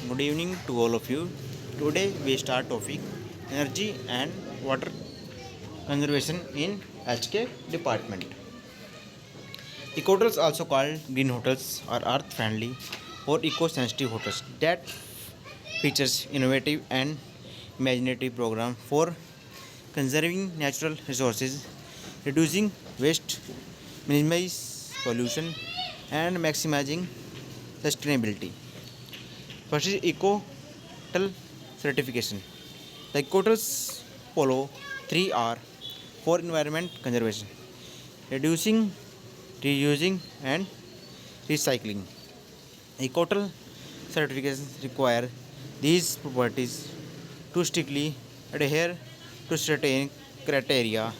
Good evening to all of you. Today we start topic energy and water conservation in HK department. Eco hotels, also called green hotels, are earth friendly or eco sensitive hotels that features innovative and imaginative program for conserving natural resources, reducing waste, minimizing pollution, and maximizing sustainability. First is eco hotel certification. The hotels follow 3R for environment conservation, reducing, reusing, and recycling. Ecotel certifications require these properties to strictly adhere to certain criteria,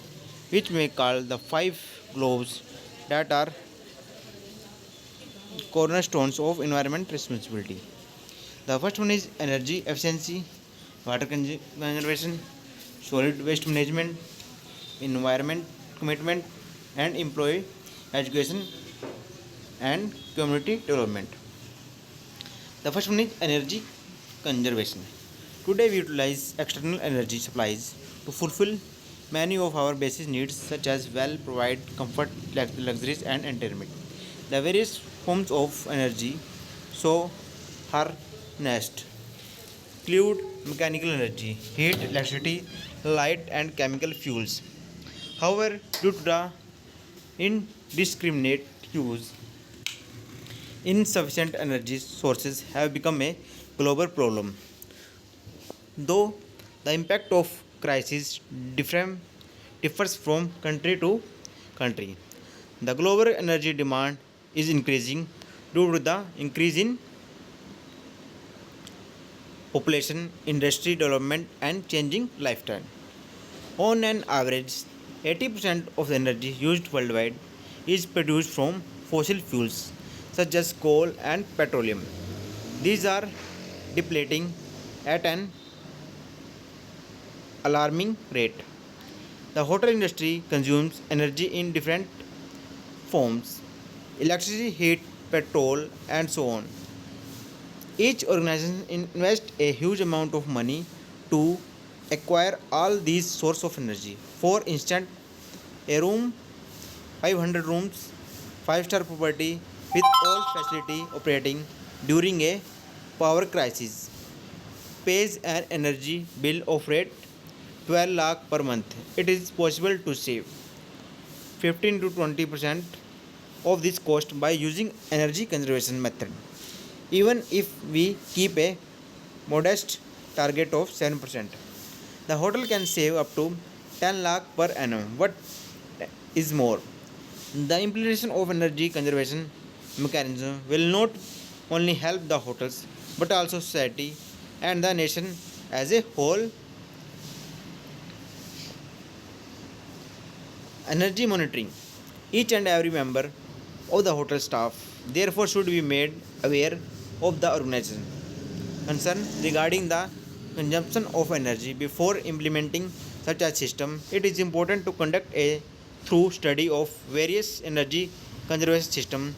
which may call the five globes that are cornerstones of environment responsibility. The first one is energy efficiency, water conservation, solid waste management, environment commitment, and employee education and community development. The first one is energy conservation. Today we utilize external energy supplies to fulfill many of our basic needs such as well provide comfort, luxuries and entertainment. The various forms of energy so harnessed include mechanical energy, heat, electricity, light and chemical fuels. However, due to the indiscriminate use, insufficient energy sources have become a global problem. Though the impact of crisis differs from country to country, the global energy demand is increasing due to the increase in population, industry development, and changing lifestyle. On an average, 80% of the energy used worldwide is produced from fossil fuels such as coal and petroleum. These are depleting at an alarming rate. The hotel industry consumes energy in different forms electricity, heat, petrol, and so on. Each organization invests a huge amount of money to acquire all these sources of energy. For instance, a room, 500 rooms, five-star property with all facility operating during a power crisis pays an energy bill of rate 12 lakh per month. It is possible to save 15 to 20% of this cost by using energy conservation method. Even if we keep a modest target of 7%, the hotel can save up to 10 lakh per annum. What is more, the implementation of energy conservation mechanism will not only help the hotels but also society and the nation as a whole. Energy monitoring. Each and every member of the hotel staff therefore should be made aware of the organization concern regarding the consumption of energy before implementing such a system. It is important to conduct a thorough study of various energy conservation systems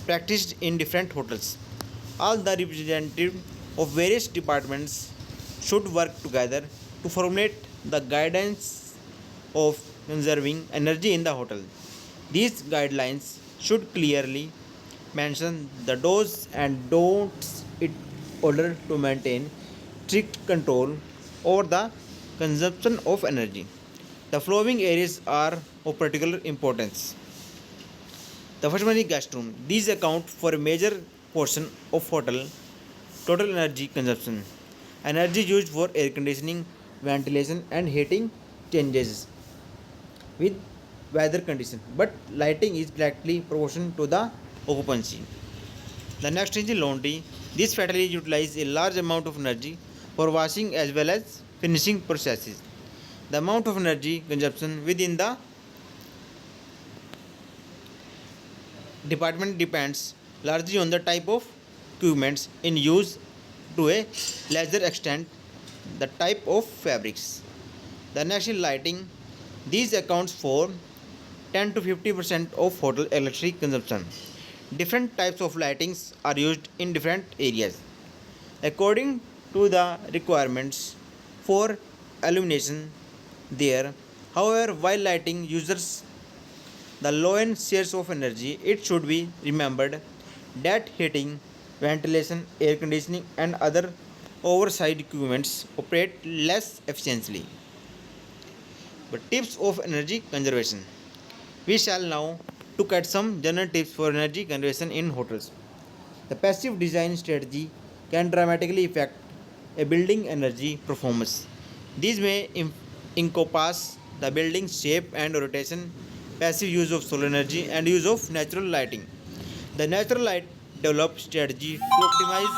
practiced in different hotels. All the representatives of various departments should work together to formulate the guidance of conserving energy in the hotel. These guidelines should clearly mention the do's and don'ts in order to maintain strict control over the consumption of energy. The following areas are of particular importance. The first one is guest room. These account for a major portion of hotel total energy consumption. Energy used for air conditioning, ventilation, and heating changes with weather condition, but lighting is directly proportional to the occupancy. The next is the laundry. This facility utilizes a large amount of energy for washing as well as finishing processes. The amount of energy consumption within the department depends largely on the type of equipments in use to a lesser extent the type of fabrics. The next is lighting. These accounts for 10 to 50% of hotel electricity consumption. Different types of lightings are used in different areas. according to the requirements for illumination there. However, while lighting users the lowest shares of energy, it should be remembered that heating, ventilation, air conditioning, and other oversight equipments operate less efficiently. But tips of energy conservation. We shall now look at some general tips for energy conservation in hotels. The passive design strategy can dramatically affect a building energy performance. These may encompass the building's shape and rotation, passive use of solar energy, and use of natural lighting. The natural light developed strategy to optimize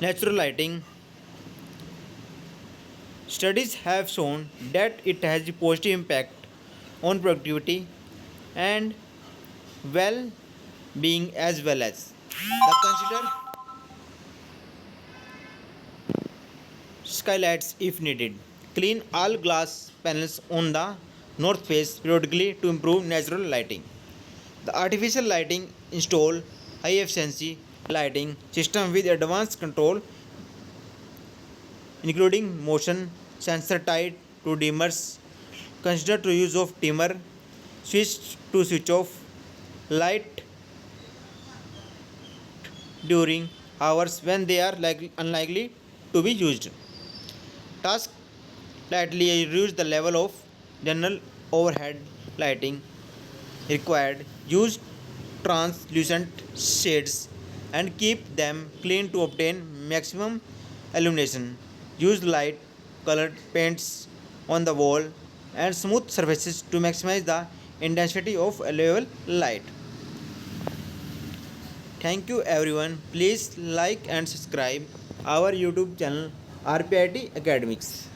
natural lighting. Studies have shown that it has a positive impact on productivity and well being as well as the consider skylights if needed. Clean all glass panels on the north face periodically to improve natural lighting. The artificial lighting install high efficiency lighting system with advanced control including motion sensor tied to dimmers. Consider to use of dimmer switch to switch off light during hours when they are unlikely to be used. Task lightly reduce the level of general overhead lighting required. Use translucent shades and keep them clean to obtain maximum illumination. Use light colored paints on the wall and smooth surfaces to maximize the intensity of available light. Thank you everyone. Please like and subscribe our YouTube channel RPIT Academics.